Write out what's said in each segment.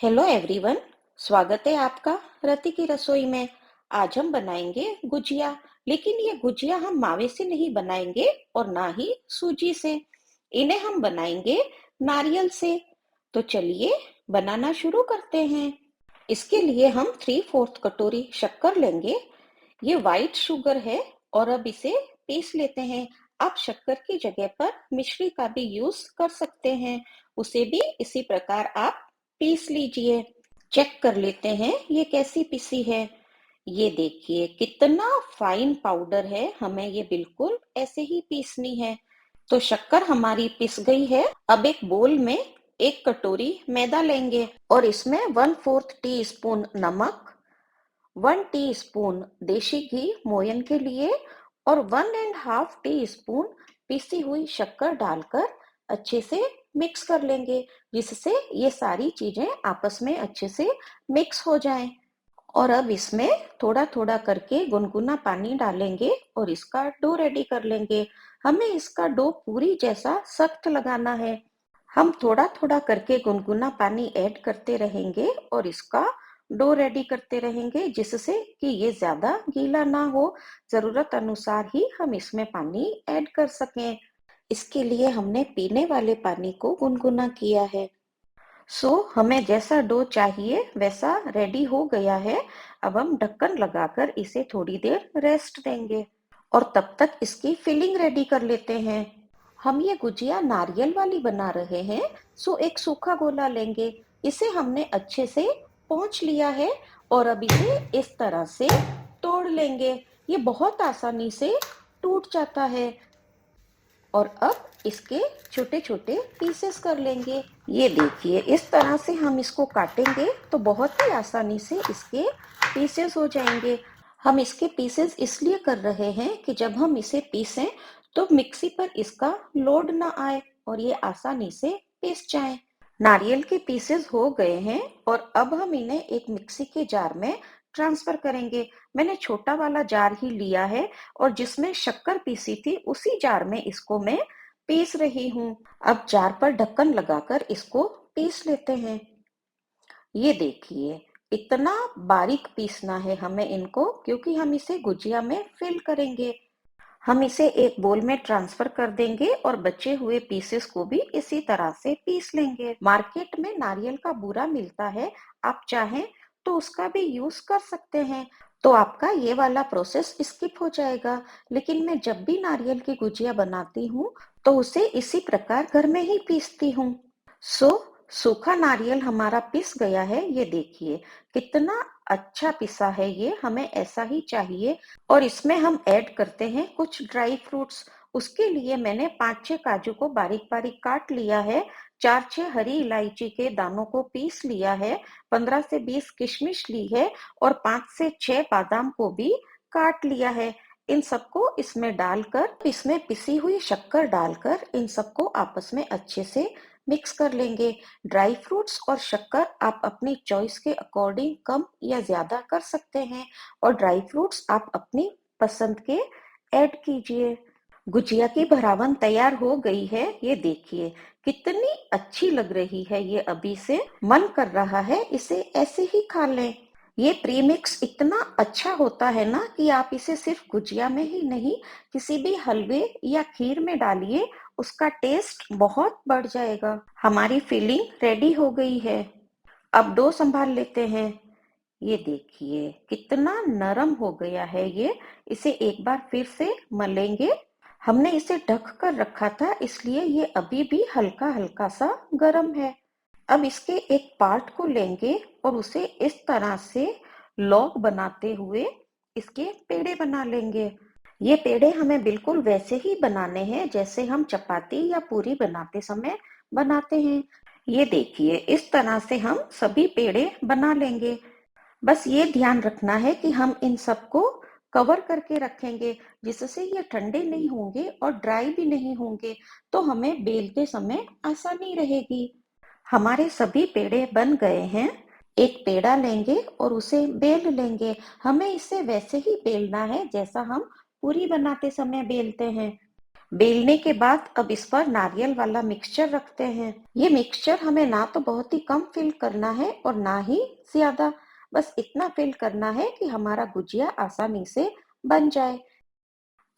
Hello everyone. स्वागत है आपका रति की रसोई में। आज हम बनाएंगे गुजिया। लेकिन ये गुजिया हम मावे से नहीं बनाएंगे और ना ही सूजी से। इन्हें हम बनाएंगे नारियल से। तो चलिए बनाना शुरू करते हैं। इसके लिए हम 3/4 कटोरी शक्कर लेंगे। ये वाइट शुगर है और अब इसे पीस लेते हैं। आप शक्कर की जगह पर मिश्री का भी यूज कर सकते हैं। उसे भी इसी प्रकार आप पीस लीजिए। चेक कर लेते हैं ये कैसी पिसी है। ये देखिए कितना फाइन पाउडर है, हमें ये बिल्कुल ऐसे ही पीसनी है। तो शक्कर हमारी पिस गई है। अब एक बोल में 1 कटोरी मैदा लेंगे और इसमें 1/4 टी-स्पून नमक, 1 टीस्पून देशी घी मोयन के लिए और 1.5 टीस्पून पिसी हुई शक्कर डालकर अच्छे से मिक्स कर लेंगे, जिससे ये सारी चीजें आपस में अच्छे से मिक्स हो जाएं। और अब इसमें थोड़ा थोड़ा करके गुनगुना पानी डालेंगे और इसका डो रेडी कर लेंगे। हमें इसका डो पूरी जैसा सख्त लगाना है। हम थोड़ा थोड़ा करके गुनगुना पानी ऐड करते रहेंगे और इसका डो रेडी करते रहेंगे, जिससे कि ये ज्यादा गीला ना हो। जरूरत अनुसार ही हम इसमें पानी ऐड कर सकें। इसके लिए हमने पीने वाले पानी को गुनगुना किया है। हमें जैसा डो चाहिए वैसा रेडी हो गया है। अब हम ढक्कन लगाकर इसे थोड़ी देर रेस्ट देंगे और तब तक इसकी फिलिंग रेडी कर लेते हैं। हम ये गुजिया नारियल वाली बना रहे हैं। एक सूखा गोला लेंगे। इसे हमने अच्छे से पोंछ लिया है और अब इसे इस तरह से तोड़ लेंगे। ये बहुत आसानी से टूट जाता है। और अब इसके छोटे छोटे पीसेस कर लेंगे। ये देखिए इस तरह से हम इसको काटेंगे तो बहुत ही आसानी से इसके पीसेस हो जाएंगे। हम इसके पीसेस इसलिए कर रहे हैं कि जब हम इसे पीसें तो मिक्सी पर इसका लोड ना आए और ये आसानी से पीस जाए। नारियल के पीसेस हो गए हैं और अब हम इन्हें एक मिक्सी के जार में ट्रांसफर करेंगे। मैंने छोटा वाला जार ही लिया है और जिसमें शक्कर पीसी थी उसी जार में इसको मैं पीस रही हूँ। अब जार पर ढक्कन लगाकर इसको पीस लेते हैं। ये देखिए इतना बारीक पीसना है हमें इनको, क्योंकि हम इसे गुजिया में फिल करेंगे। हम इसे एक बोल में ट्रांसफर कर देंगे और बचे हुए पीसेस को भी इसी तरह से पीस लेंगे। मार्केट में नारियल का बूरा मिलता है, आप चाहें तो उसका भी यूज कर सकते हैं। तो आपका ये वाला प्रोसेस स्किप हो जाएगा। लेकिन मैं जब भी नारियल की गुजिया बनाती हूँ तो उसे इसी प्रकार घर में ही पीसती हूँ। सो सूखा नारियल हमारा पिस गया है। ये देखिए कितना अच्छा पिसा है ये, हमें ऐसा ही चाहिए। और इसमें हम ऐड करते हैं कुछ ड्राई फ्रूट्स। उसके लिए मैंने 5-6 काजू को बारीक बारीक काट लिया है, 4-6 हरी इलायची के दानों को पीस लिया है, 15 से 20 किशमिश ली है और 5 से 6 बादाम को भी काट लिया है। इन सबको इसमें डालकर, इसमें पिसी हुई शक्कर डालकर इन सबको आपस में अच्छे से मिक्स कर लेंगे। ड्राई फ्रूट्स और शक्कर आप अपनी चॉइस के अकॉर्डिंग कम या ज्यादा कर सकते हैं और ड्राई फ्रूट्स आप अपनी पसंद के ऐड कीजिए। गुजिया की भरावन तैयार हो गई है। ये देखिए कितनी अच्छी लग रही है। ये अभी से मन कर रहा है इसे ऐसे ही खा लें। ये प्रीमिक्स इतना अच्छा होता है ना कि आप इसे सिर्फ गुजिया में ही नहीं, किसी भी हलवे या खीर में डालिए, उसका टेस्ट बहुत बढ़ जाएगा। हमारी फिलिंग रेडी हो गई है। अब डो संभाल लेते हैं। ये देखिए कितना नरम हो गया है ये। इसे एक बार फिर से मलेंगे। हमने इसे ढक कर रखा था, इसलिए ये अभी भी हल्का हल्का सा गर्म है। अब इसके एक पार्ट को लेंगे और उसे इस तरह से लॉग बनाते हुए इसके पेड़े बना लेंगे। ये पेड़े हमें बिल्कुल वैसे ही बनाने हैं जैसे हम चपाती या पूरी बनाते समय बनाते हैं। ये देखिए इस तरह से हम सभी पेड़े बना लेंगे। बस ये ध्यान रखना है कि हम इन सबको कवर करके रखेंगे, जिससे ये ठंडे नहीं होंगे और ड्राई भी नहीं होंगे, तो हमें बेलते समय आसानी रहेगी। हमारे सभी पेड़े बन गए हैं। एक पेड़ा लेंगे और उसे बेल लेंगे। हमें इसे वैसे ही बेलना है जैसा हम पूरी बनाते समय बेलते हैं। बेलने के बाद अब इस पर नारियल वाला मिक्सचर रखते हैं। ये मिक्सचर हमें ना तो बहुत ही कम फिल करना है और ना ही ज्यादा, बस इतना फिल करना है कि हमारा गुजिया आसानी से बन जाए।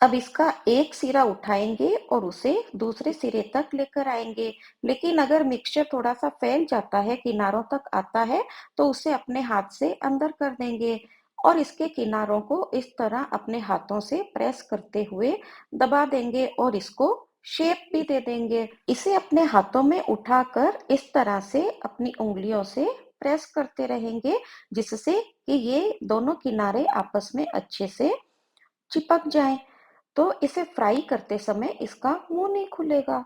अब इसका एक सिरा उठाएंगे और उसे दूसरे सिरे तक लेकर आएंगे। लेकिन अगर मिक्सचर थोड़ा सा फैल जाता है, किनारों तक आता है, तो उसे अपने हाथ से अंदर कर देंगे और इसके किनारों को इस तरह अपने हाथों से प्रेस करते हुए दबा देंगे और इसको शेप भी दे देंगे। इसे अपने हाथों में उठाकर इस तरह से अपनी उंगलियों से प्रेस करते रहेंगे, जिससे कि ये दोनों किनारे आपस में अच्छे से चिपक जाएं। तो इसे फ्राई करते समय इसका मुंह नहीं खुलेगा।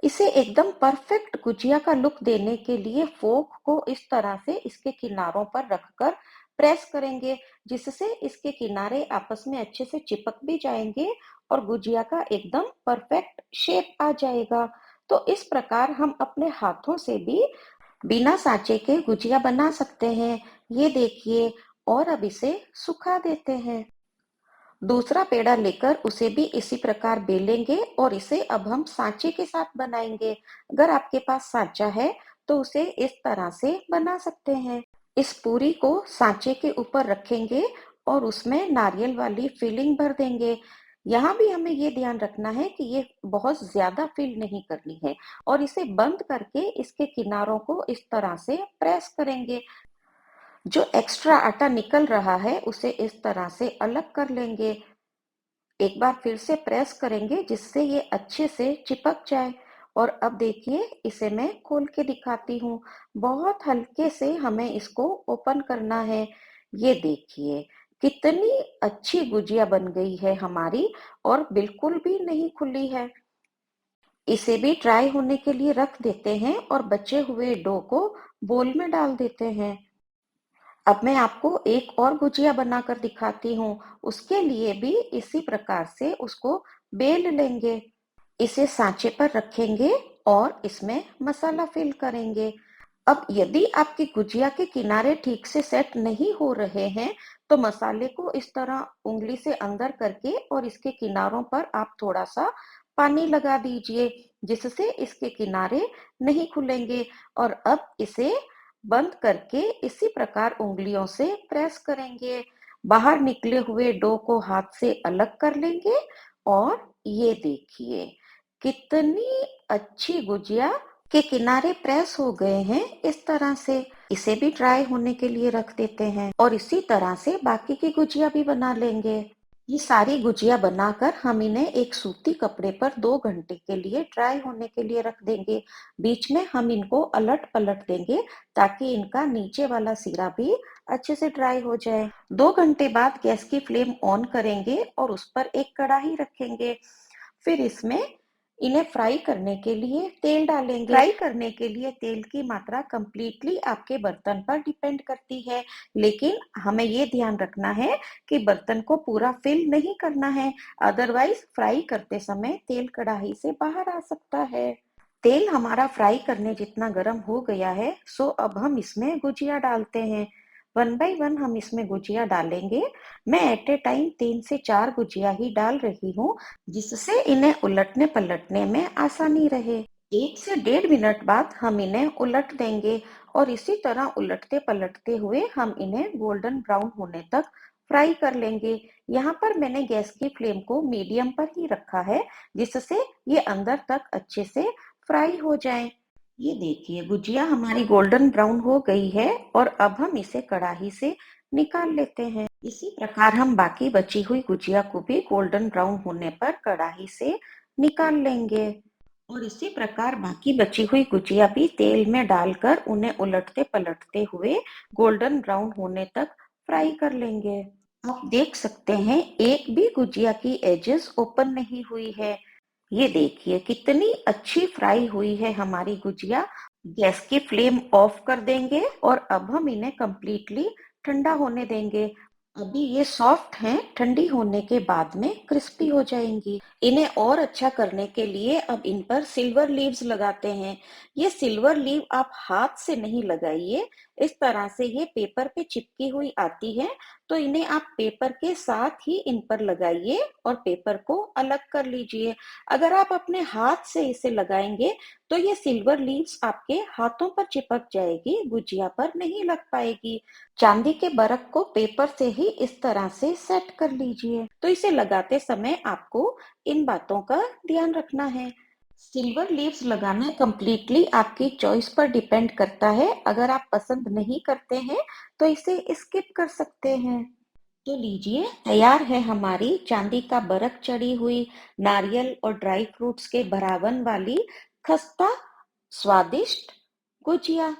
इसे एकदम परफेक्ट गुजिया का लुक देने के लिए फोक को इस तरह से इसके किनारों पर रखकर प्रेस करेंगे, जिससे इसके किनारे आपस में अच्छे से चिपक भी जाएंगे और गुजिया का एकदम परफेक्ट शेप आ जाएगा। तो इस प्रकार हम अपने हाथों से भी बिना सांचे के गुजिया बना सकते हैं। ये देखिए, और अब इसे सुखा देते हैं। दूसरा पेड़ा लेकर उसे भी इसी प्रकार बेलेंगे और इसे अब हम सांचे के साथ बनाएंगे। अगर आपके पास सांचा है तो उसे इस तरह से बना सकते हैं। इस पूरी को सांचे के ऊपर रखेंगे और उसमें नारियल वाली फिलिंग भर देंगे। यहाँ भी हमें ये ध्यान रखना है कि ये बहुत ज्यादा फिल नहीं करनी है और इसे बंद करके इसके किनारों को इस तरह से प्रेस करेंगे। जो एक्स्ट्रा आटा निकल रहा है उसे इस तरह से अलग कर लेंगे। एक बार फिर से प्रेस करेंगे जिससे ये अच्छे से चिपक जाए। और अब देखिए, इसे मैं खोल के दिखाती हूँ। बहुत हल्के से हमें इसको ओपन करना है। ये देखिए, कितनी अच्छी गुजिया बन गई है हमारी और बिल्कुल भी नहीं खुली है। इसे भी ड्राई होने के लिए रख देते हैं और बचे हुए डो को बोल में डाल देते हैं। अब मैं आपको एक और गुजिया बनाकर दिखाती हूँ। उसके लिए भी इसी प्रकार से उसको बेल लेंगे। इसे सांचे पर रखेंगे और इसमें मसाला फिल करेंगे। अब यदि आपकी गुजिया के किनारे ठीक से सेट नहीं हो रहे हैं, तो मसाले को इस तरह उंगली से अंदर करके और इसके किनारों पर आप थोड़ा सा पानी लगा दीजिए, जिससे इसके किनारे नहीं खुलेंगे। और अब इसे बंद करके इसी प्रकार उंगलियों से प्रेस करेंगे। बाहर निकले हुए डो को हाथ से अलग कर लेंगे और ये देखिए, कितनी अच्छी गुजिया के किनारे प्रेस हो गए हैं इस तरह से। इसे भी ड्राई होने के लिए रख देते हैं और इसी तरह से बाकी की गुजिया भी बना लेंगे। ये सारी गुजिया बनाकर हम इन्हें एक सूती कपड़े पर 2 घंटे के लिए ड्राई होने के लिए रख देंगे। बीच में हम इनको अलट पलट देंगे ताकि इनका नीचे वाला सिरा भी अच्छे से ड्राई हो जाए। 2 घंटे बाद गैस की फ्लेम ऑन करेंगे और उस पर एक कढ़ाई रखेंगे। फिर इसमें इन्हें फ्राई करने के लिए तेल डालेंगे। फ्राई करने के लिए तेल की मात्रा कंप्लीटली आपके बर्तन पर डिपेंड करती है, लेकिन हमें ये ध्यान रखना है कि बर्तन को पूरा फिल नहीं करना है, अदरवाइज फ्राई करते समय तेल कढ़ाई से बाहर आ सकता है। तेल हमारा फ्राई करने जितना गर्म हो गया है, सो अब हम इसमें गुजिया डालते हैं। 1 बाय 1 हम इसमें गुजिया डालेंगे। मैं एट ए टाइम 3 से 4 गुजिया ही डाल रही हूँ, जिससे इन्हें उलटने पलटने में आसानी रहे। 1 से 1.5 मिनट बाद हम इन्हें उलट देंगे और इसी तरह उलटते पलटते हुए हम इन्हें गोल्डन ब्राउन होने तक फ्राई कर लेंगे। यहाँ पर मैंने गैस की फ्लेम को मीडियम पर ही रखा है, जिससे ये अंदर तक अच्छे से फ्राई हो जाएं। ये देखिए, गुजिया हमारी गोल्डन ब्राउन हो गई है और अब हम इसे कढ़ाई से निकाल लेते हैं। इसी प्रकार हम बाकी बची हुई गुजिया को भी गोल्डन ब्राउन होने पर कढ़ाई से निकाल लेंगे और इसी प्रकार बाकी बची हुई गुजिया भी तेल में डालकर उन्हें उलटते पलटते हुए गोल्डन ब्राउन होने तक फ्राई कर लेंगे। आप देख सकते हैं, एक भी गुजिया की एजेस ओपन नहीं हुई है। ये देखिए, कितनी अच्छी फ्राई हुई है हमारी गुजिया। गैस की फ्लेम ऑफ कर देंगे और अब हम इन्हें कंप्लीटली ठंडा होने देंगे। अभी ये सॉफ्ट हैं, ठंडी होने के बाद में क्रिस्पी हो जाएंगी। इन्हें और अच्छा करने के लिए अब इन पर सिल्वर लीव्स लगाते हैं। ये सिल्वर लीव आप हाथ से नहीं लगाइए, इस तरह से ये पेपर पे चिपकी हुई आती है, तो इन्हें आप पेपर के साथ ही इन पर लगाइए और पेपर को अलग कर लीजिए। अगर आप अपने हाथ से इसे लगाएंगे तो ये सिल्वर लीव्स आपके हाथों पर चिपक जाएगी, गुजिया पर नहीं लग पाएगी। चांदी के बरक को पेपर से ही इस तरह से सेट कर लीजिए। तो इसे लगाते समय आपको इन बातों का ध्यान रखना है। सिल्वर लीव्स लगाना कंप्लीटली आपकी चॉइस पर डिपेंड करता है। अगर आप पसंद नहीं करते हैं तो इसे स्किप कर सकते हैं। तो लीजिए, तैयार है हमारी चांदी का बरक चढ़ी हुई नारियल और ड्राई फ्रूट्स के भरावन वाली खस्ता स्वादिष्ट गुजिया।